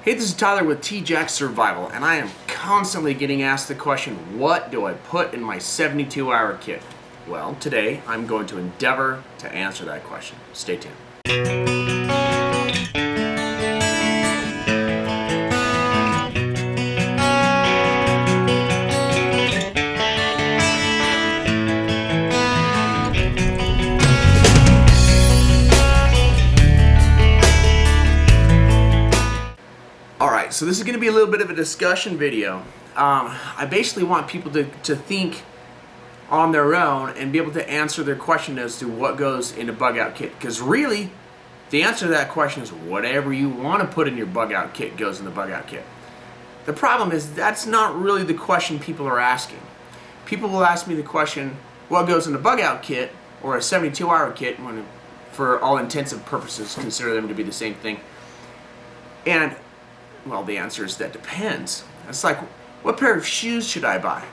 Hey, this is Tyler with TJack Survival, and I am constantly getting asked the question, what do I put in my 72-hour kit? Well, today I'm going to endeavor to answer that question. Stay tuned. Alright, so this is going to be a little bit of a discussion video. I basically want people to think on their own and be able to answer their question as to what goes in a bug out kit. Because really, the answer to that question is whatever you want to put in your bug out kit goes in the bug out kit. The problem is that's not really the question people are asking. People will ask me the question, what goes in a bug out kit or a 72-hour kit, when for all intents and purposes consider them to be the same thing. And well, the answer is that depends. It's like, what pair of shoes should I buy?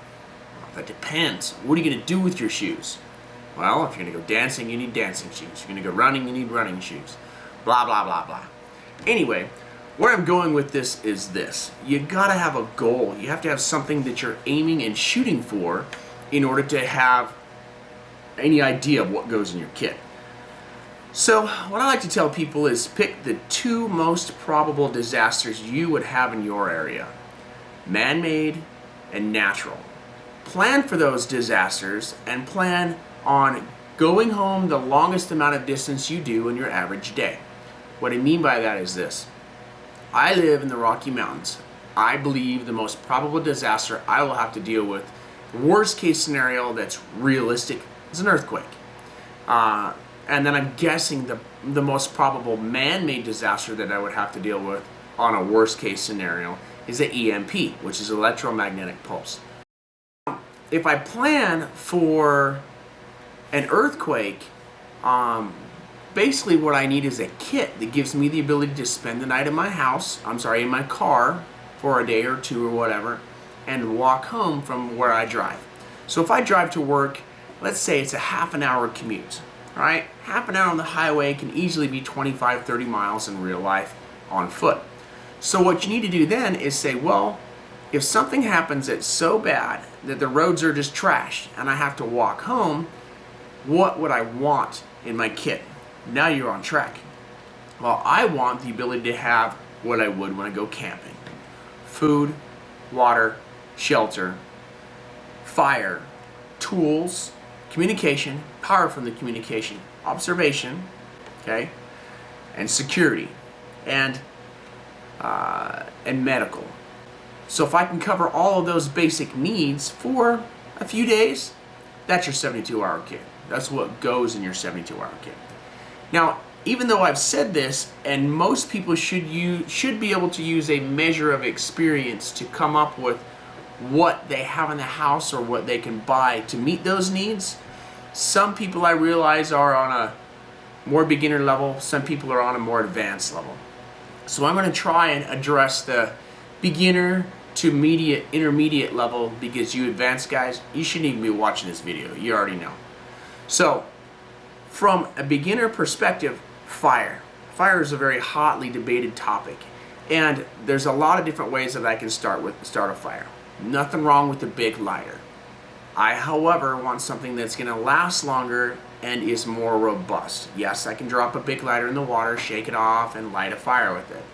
Well, that depends. What are you going to do with your shoes? Well, if you're going to go dancing, you need dancing shoes. If you're going to go running, you need running shoes. Blah, blah, blah, blah. Anyway, where I'm going with this is this. You got to have a goal. You have to have something that you're aiming and shooting for in order to have any idea of what goes in your kit. So what I like to tell people is pick the two most probable disasters you would have in your area. Man-made and natural. Plan for those disasters and plan on going home the longest amount of distance you do in your average day. What I mean by that is this. I live in the Rocky Mountains. I believe the most probable disaster I will have to deal with, worst case scenario that's realistic, is an earthquake. And then I'm guessing the most probable man-made disaster that I would have to deal with on a worst-case scenario is the EMP, which is electromagnetic pulse. If I plan for an earthquake, basically what I need is a kit that gives me the ability to spend the night in my house, in my car for a day or two or whatever, and walk home from where I drive. So if I drive to work, let's say it's a half an hour commute. Right? Half an hour on the highway can easily be 25-30 miles in real life on foot. So what you need to do then is say, well, if something happens that's so bad that the roads are just trashed and I have to walk home, what would I want in my kit? Now you're on track. Well, I want the ability to have what I would when I go camping. Food, water, shelter, fire, tools, communication, power from the communication, observation, okay, and security, and medical. So if I can cover all of those basic needs for a few days, that's your 72-hour kit. That's what goes in your 72-hour kit. Now, even though I've said this, and most people should be able to use a measure of experience to come up with what they have in the house or what they can buy to meet those needs, some people I realize are on a more beginner level, some people are on a more advanced level. So I'm going to try and address the beginner to intermediate level, because you advanced guys, you shouldn't even be watching this video. You already know. So from a beginner perspective, fire. Fire is a very hotly debated topic, and there's a lot of different ways that I can start a fire. Nothing wrong with a big lighter. I, however, want something that's going to last longer and is more robust. Yes, I can drop a big lighter in the water, shake it off, and light a fire with it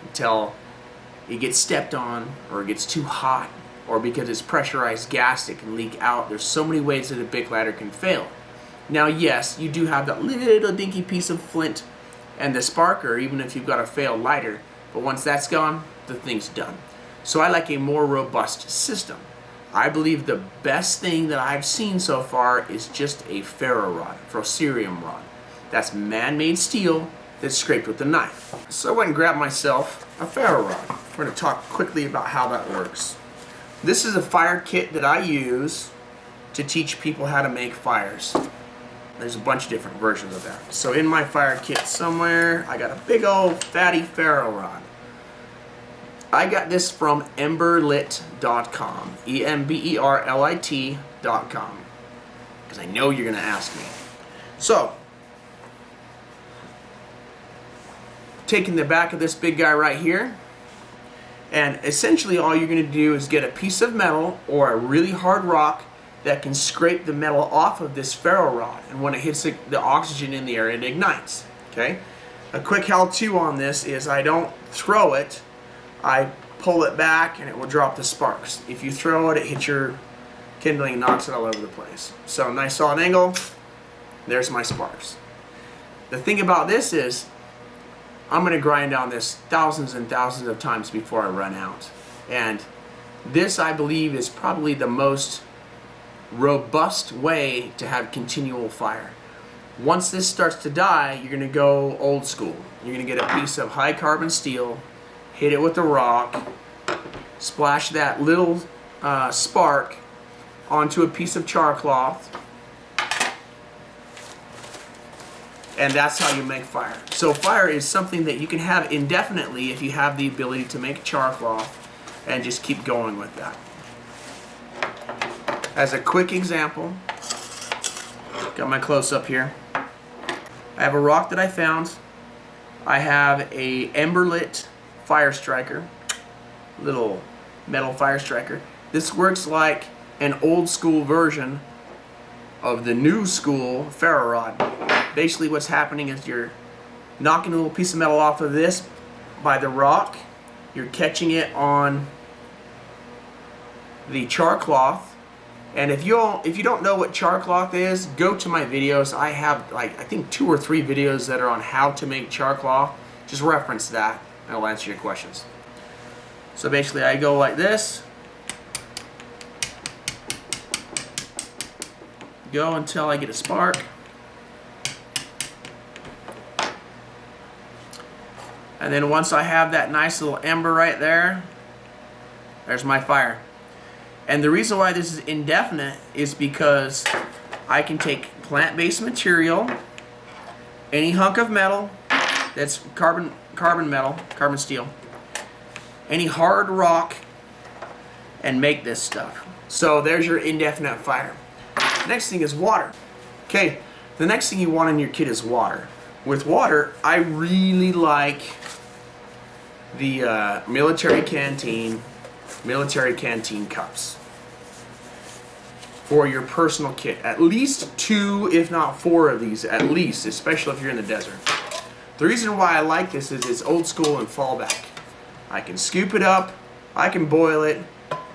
until it gets stepped on, or it gets too hot, or because it's pressurized gas, it can leak out. There's so many ways that a big lighter can fail. Now, yes, you do have that little dinky piece of flint and the sparker, even if you've got a failed lighter, but once that's gone, the thing's done. So I like a more robust system. I believe the best thing that I've seen so far is just a ferro rod, ferrocerium rod. That's man-made steel that's scraped with a knife. So I went and grabbed myself a ferro rod. We're going to talk quickly about how that works. This is a fire kit that I use to teach people how to make fires. There's a bunch of different versions of that. So in my fire kit somewhere, I got a big old fatty ferro rod. I got this from emberlit.com, EMBERLIT.com, because I know you're going to ask me. So, taking the back of this big guy right here, And essentially all you're going to do is get a piece of metal or a really hard rock that can scrape the metal off of this ferro rod. And when it hits the oxygen in the air, it ignites. Okay? A quick how-to on this is I don't throw it, I pull it back and it will drop the sparks. If you throw it, it hits your kindling and knocks it all over the place. So nice solid angle, there's my sparks. The thing about this is I'm going to grind on this thousands and thousands of times before I run out. And this, I believe, is probably the most robust way to have continual fire. Once this starts to die, you're going to go old school. You're going to get a piece of high carbon steel, hit it with a rock, splash that little spark onto a piece of char cloth, and that's how you make fire. So fire is something that you can have indefinitely if you have the ability to make char cloth and just keep going with that. As a quick example, got my close up here. I have a rock that I found. I have a ember lit fire striker, little metal fire striker. This works like an old school version of the new school ferro rod. Basically what's happening is you're knocking a little piece of metal off of this by the rock, you're catching it on the char cloth, and if you don't know what char cloth is, go to my videos. I have I think 2 or 3 videos that are on how to make char cloth. Just reference that and I'll answer your questions. So basically I go like this, go until I get a spark. And then once I have that nice little ember right there, there's my fire. And the reason why this is indefinite is because I can take plant-based material, any hunk of metal that's carbon steel, any hard rock, and make this stuff. So there's your indefinite fire. Next thing is water. Okay, the next thing you want in your kit is water. With water, I really like the military canteen cups for your personal kit. At least 2, if not 4 of these, at least, especially if you're in the desert. The reason why I like this is it's old school and fallback. I can scoop it up, I can boil it,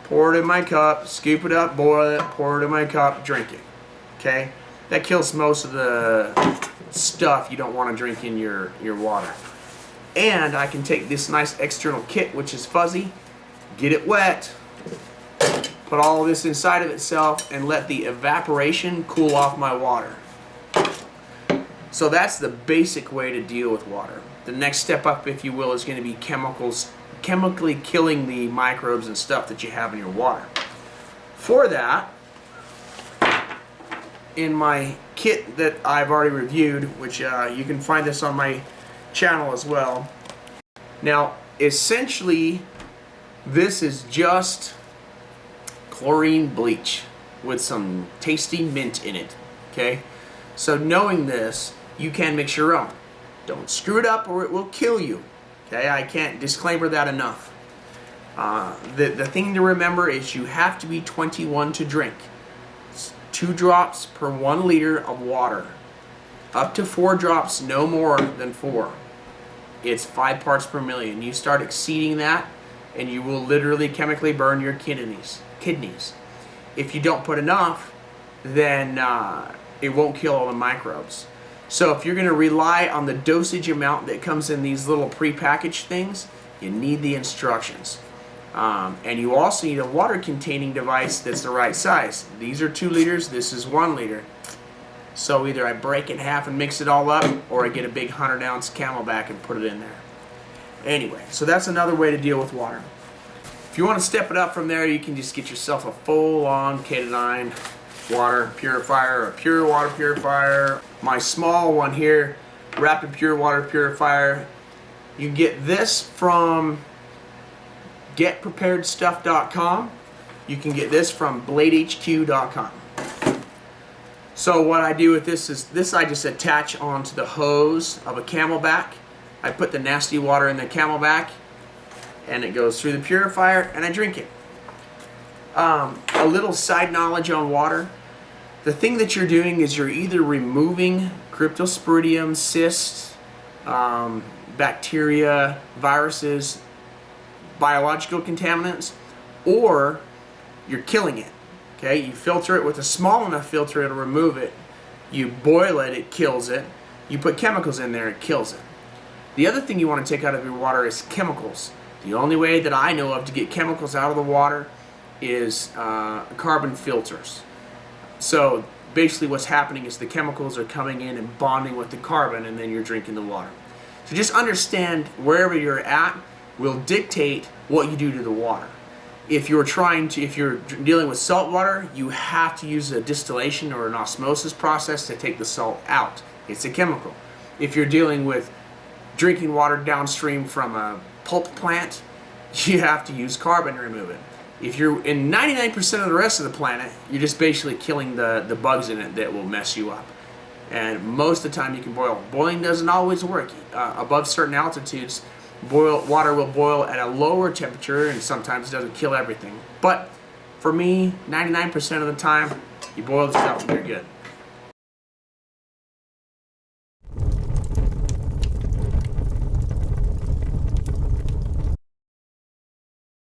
pour it in my cup, scoop it up, boil it, pour it in my cup, drink it. Okay? That kills most of the stuff you don't want to drink in your water. And I can take this nice external kit, which is fuzzy, get it wet, put all of this inside of itself, and let the evaporation cool off my water. So that's the basic way to deal with water. The next step up, if you will, is going to be chemically killing the microbes and stuff that you have in your water. For that, in my kit that I've already reviewed, which you can find this on my channel as well. Now, essentially, this is just chlorine bleach with some tasty mint in it. Okay, so knowing this, you can mix your own. Don't screw it up or it will kill you. Okay, I can't disclaimer that enough. The thing to remember is you have to be 21 to drink. 2 drops per 1 liter of water. Up to 4 drops, no more than 4. It's 5 parts per million. You start exceeding that and you will literally chemically burn your kidneys. If you don't put enough, then it won't kill all the microbes. So if you're going to rely on the dosage amount that comes in these little pre-packaged things, you need the instructions. And you also need a water containing device that's the right size. These are 2 liters, this is 1 liter. So either I break it in half and mix it all up, or I get a big 100-ounce Camelback and put it in there. Anyway, so that's another way to deal with water. If you want to step it up from there, you can just get yourself a full-on K9 water purifier, or a pure water purifier. My small one here, Rapid Pure Water Purifier. You can get this from getpreparedstuff.com. You can get this from bladehq.com. So what I do with this is, this I just attach onto the hose of a Camelback. I put the nasty water in the Camelback, and it goes through the purifier, and I drink it. A little side knowledge on water. The thing that you're doing is you're either removing cryptosporidium, cysts, bacteria, viruses, biological contaminants, or you're killing it. Okay, you filter it with a small enough filter, it'll remove it. You boil it, it kills it. You put chemicals in there, it kills it. The other thing you want to take out of your water is chemicals. The only way that I know of to get chemicals out of the water is carbon filters. So basically what's happening is the chemicals are coming in and bonding with the carbon, and then you're drinking the water. So just understand wherever you're at will dictate what you do to the water. If you're dealing with salt water, you have to use a distillation or an osmosis process to take the salt out. It's a chemical. If you're dealing with drinking water downstream from a pulp plant, you have to use carbon to remove it. If you're in 99% of the rest of the planet, you're just basically killing the bugs in it that will mess you up. And most of the time you can boil. Boiling doesn't always work. Above certain altitudes, water will boil at a lower temperature, and sometimes it doesn't kill everything. But for me, 99% of the time, you boil the stuff and you're good.